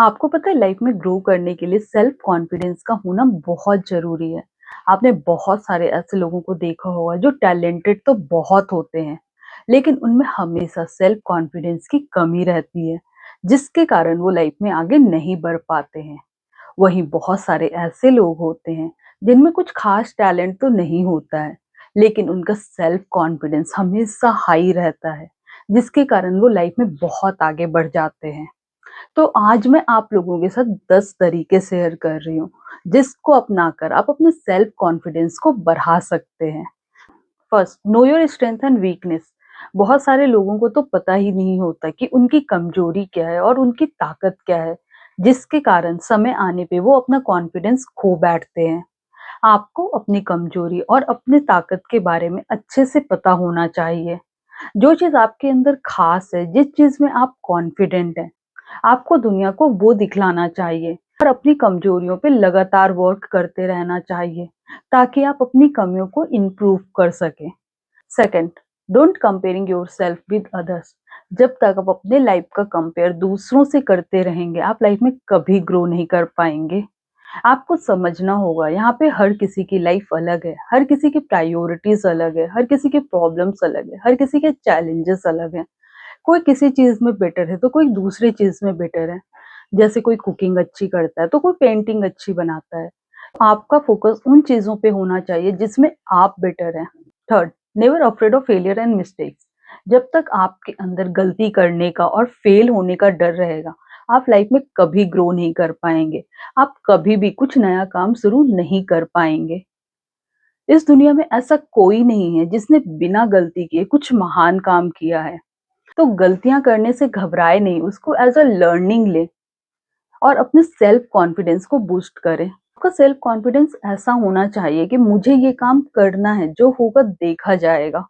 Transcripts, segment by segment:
आपको पता है लाइफ में ग्रो करने के लिए सेल्फ कॉन्फिडेंस का होना बहुत ज़रूरी है। आपने बहुत सारे ऐसे लोगों को देखा होगा जो टैलेंटेड तो बहुत होते हैं, लेकिन उनमें हमेशा सेल्फ कॉन्फिडेंस की कमी रहती है, जिसके कारण वो लाइफ में आगे नहीं बढ़ पाते हैं। वहीं बहुत सारे ऐसे लोग होते हैं जिनमें कुछ खास टैलेंट तो नहीं होता है, लेकिन उनका सेल्फ कॉन्फिडेंस हमेशा हाई रहता है, जिसके कारण वो लाइफ में बहुत आगे बढ़ जाते हैं। तो आज मैं आप लोगों के साथ 10 तरीके शेयर कर रही हूँ, जिसको अपनाकर आप अपने सेल्फ कॉन्फिडेंस को बढ़ा सकते हैं। First, know your strength and weakness. बहुत सारे लोगों को तो पता ही नहीं होता कि उनकी कमजोरी क्या है और उनकी ताकत क्या है, जिसके कारण समय आने पे वो अपना कॉन्फिडेंस खो बैठते हैं। आपको अपनी कमजोरी और अपनी ताकत के बारे में अच्छे से पता होना चाहिए। जो चीज़ आपके अंदर खास है, जिस चीज़ में आप कॉन्फिडेंट हैं, आपको दुनिया को वो दिखलाना चाहिए और अपनी कमजोरियों पे लगातार वर्क करते रहना चाहिए, ताकि आप अपनी कमियों को इम्प्रूव कर सकें। Second, don't comparing yourself with others. जब तक आप अपने लाइफ का कंपेयर दूसरों से करते रहेंगे, आप लाइफ में कभी ग्रो नहीं कर पाएंगे। आपको समझना होगा, यहाँ पे हर किसी की लाइफ अलग है, हर किसी की प्रायोरिटीज अलग है, हर किसी के प्रॉब्लम्स अलग है, हर किसी के चैलेंजेस अलग हैं। कोई किसी चीज में बेटर है तो कोई दूसरी चीज में बेटर है। जैसे कोई कुकिंग अच्छी करता है तो कोई पेंटिंग अच्छी बनाता है। आपका फोकस उन चीजों पे होना चाहिए जिसमें आप बेटर हैं। Third, never afraid of failure and mistakes. जब तक आपके अंदर गलती करने का और फेल होने का डर रहेगा, आप लाइफ में कभी ग्रो नहीं कर पाएंगे। आप कभी भी कुछ नया काम शुरू नहीं कर पाएंगे। इस दुनिया में ऐसा कोई नहीं है जिसने बिना गलती किए कुछ महान काम किया है। तो गलतियां करने से घबराए नहीं, उसको एज अ लर्निंग ले और अपने सेल्फ कॉन्फिडेंस को बूस्ट करें। आपका सेल्फ कॉन्फिडेंस ऐसा होना चाहिए कि मुझे ये काम करना है, जो होगा देखा जाएगा।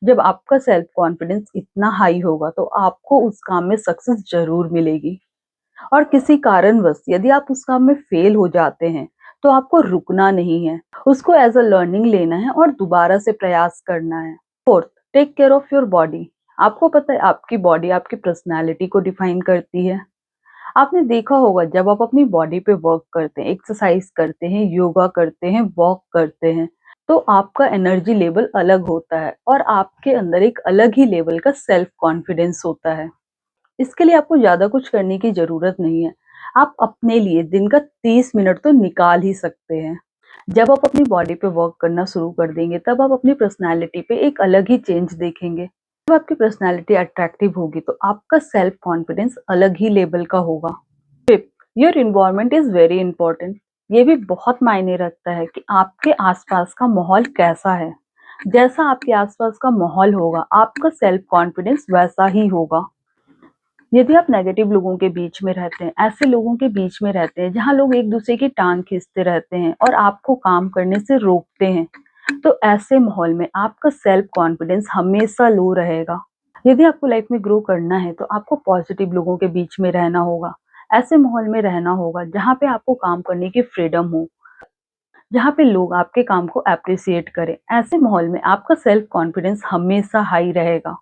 जब आपका सेल्फ कॉन्फिडेंस इतना हाई होगा तो आपको उस काम में सक्सेस जरूर मिलेगी। और किसी कारणवश यदि आप उस काम में फेल हो जाते हैं, तो आपको रुकना नहीं है, उसको एज अ लर्निंग लेना है और दोबारा से प्रयास करना है। Fourth, take care of your body. आपको पता है आपकी बॉडी आपकी पर्सनैलिटी को डिफाइन करती है। आपने देखा होगा, जब आप अपनी बॉडी पे वर्क करते हैं, एक्सरसाइज करते हैं, योगा करते हैं, वॉक करते हैं, तो आपका एनर्जी लेवल अलग होता है और आपके अंदर एक अलग ही लेवल का सेल्फ कॉन्फिडेंस होता है। इसके लिए आपको ज़्यादा कुछ करने की ज़रूरत नहीं है। आप अपने लिए दिन का 30 मिनट तो निकाल ही सकते हैं। जब आप अपनी बॉडी पे वर्क करना शुरू कर देंगे, तब आप अपनी पर्सनैलिटी पे एक अलग ही चेंज देखेंगे। जब आपकी पर्सनैलिटी अट्रैक्टिव होगी, तो आपका सेल्फ कॉन्फिडेंस अलग ही लेवल का होगा। Fifth, your environment is very important. ये भी बहुत मायने रखता है कि आपके आसपास का माहौल कैसा है। जैसा आपके आसपास का माहौल होगा, आपका सेल्फ कॉन्फिडेंस वैसा ही होगा। यदि आप नेगेटिव लोगों के बीच में रहते हैं, ऐसे लोगों के बीच में रहते हैं जहां लोग एक दूसरे की टांग खींचते रहते हैं और आपको काम करने से रोकते हैं, तो ऐसे माहौल में आपका सेल्फ कॉन्फिडेंस हमेशा लो रहेगा। यदि आपको लाइफ में ग्रो करना है, तो आपको पॉजिटिव लोगों के बीच में रहना होगा। ऐसे माहौल में रहना होगा जहाँ पे आपको काम करने की फ्रीडम हो, जहाँ पे लोग आपके काम को अप्रिसिएट करें। ऐसे माहौल में आपका सेल्फ कॉन्फिडेंस हमेशा हाई रहेगा।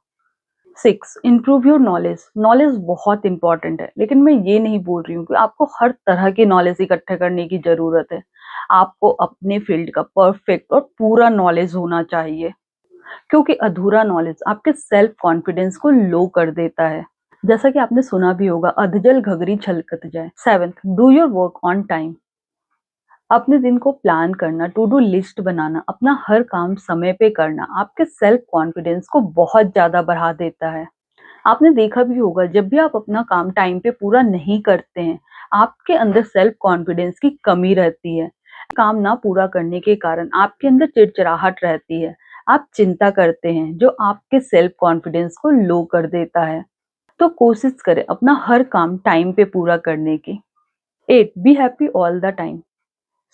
Six, improve your knowledge. Knowledge बहुत इंपॉर्टेंट है, लेकिन मैं ये नहीं बोल रही हूँ कि आपको हर तरह की नॉलेज इकट्ठा करने की जरूरत है। आपको अपने फील्ड का परफेक्ट और पूरा नॉलेज होना चाहिए, क्योंकि अधूरा नॉलेज आपके सेल्फ कॉन्फिडेंस को लो कर देता है। जैसा कि आपने सुना भी होगा, अधजल घगरी छलकत जाए। Seventh, do your work on time. अपने दिन को प्लान करना, टू डू लिस्ट बनाना, अपना हर काम समय पे करना आपके सेल्फ कॉन्फिडेंस को बहुत ज्यादा बढ़ा देता है। आपने देखा भी होगा, जब भी आप अपना काम टाइम पे पूरा नहीं करते हैं, आपके अंदर सेल्फ कॉन्फिडेंस की कमी रहती है। काम ना पूरा करने के कारण आपके अंदर चिड़चिड़ाहट रहती है, आप चिंता करते हैं, जो आपके सेल्फ कॉन्फिडेंस को लो कर देता है। तो कोशिश करें अपना हर काम टाइम पे पूरा करने की। 8, be happy all the time.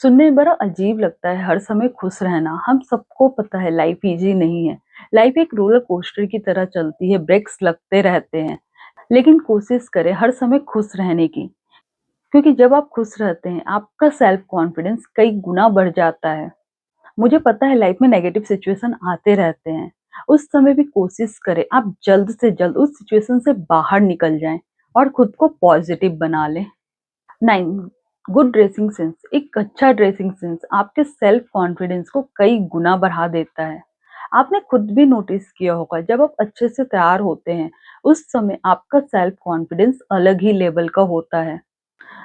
सुनने में बड़ा अजीब लगता है हर समय खुश रहना। हम सबको पता है लाइफ इजी नहीं है। लाइफ एक रोलर कोस्टर की तरह चलती है, ब्रेक्स लगते रहते हैं। लेकिन कोशिश करें हर समय खुश रहने की, क्योंकि जब आप खुश रहते हैं, आपका सेल्फ कॉन्फिडेंस कई गुना बढ़ जाता है। मुझे पता है लाइफ में नेगेटिव सिचुएशन आते रहते हैं। उस समय भी कोशिश करें आप जल्द से जल्द उस सिचुएशन से बाहर निकल जाएं और खुद को पॉजिटिव बना लें। 9 गुड ड्रेसिंग सेंस। एक अच्छा ड्रेसिंग सेंस आपके सेल्फ कॉन्फिडेंस को कई गुना बढ़ा देता है। आपने खुद भी नोटिस किया होगा जब आप अच्छे से तैयार होते हैं, उस समय आपका सेल्फ कॉन्फिडेंस अलग ही लेवल का होता है।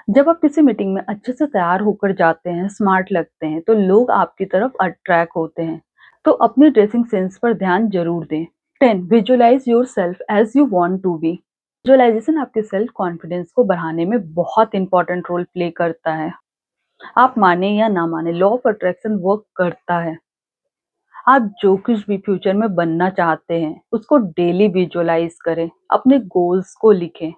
जब आप किसी मीटिंग में अच्छे से तैयार होकर जाते हैं, स्मार्ट लगते हैं, तो लोग आपकी तरफ अट्रैक्ट होते हैं। तो अपनी ड्रेसिंग सेंस पर ध्यान जरूर दें। 10 visualise yourself as you want to be. Visualisation आपके सेल्फ कॉन्फिडेंस को बढ़ाने में बहुत इंपॉर्टेंट रोल प्ले करता है। आप माने या ना माने, लॉ ऑफ अट्रैक्शन वर्क करता है। आप जो कुछ भी फ्यूचर में बनना चाहते हैं, उसको डेली विजुअलाइज करें, अपने गोल्स को लिखें,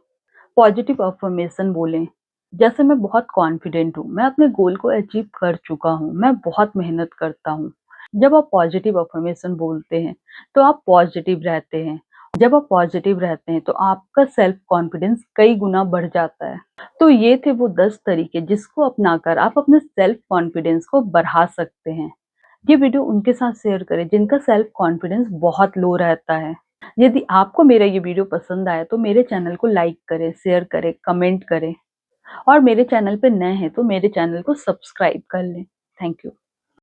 पॉजिटिव अफ़र्मेशन बोलें। जैसे मैं बहुत कॉन्फिडेंट हूँ, मैं अपने गोल को अचीव कर चुका हूँ, मैं बहुत मेहनत करता हूँ। जब आप पॉजिटिव अफ़र्मेशन बोलते हैं, तो आप पॉजिटिव रहते हैं। जब आप पॉजिटिव रहते हैं, तो आपका सेल्फ कॉन्फिडेंस कई गुना बढ़ जाता है। तो ये थे वो 10 तरीके जिसको अपनाकर आप अपने सेल्फ कॉन्फिडेंस को बढ़ा सकते हैं। ये वीडियो उनके साथ शेयर करें जिनका सेल्फ कॉन्फिडेंस बहुत लो रहता है। यदि आपको मेरा ये वीडियो पसंद आया तो मेरे चैनल को लाइक करें, शेयर करें, कमेंट करें और मेरे चैनल पे नए हैं तो मेरे चैनल को सब्सक्राइब कर लें। Thank you.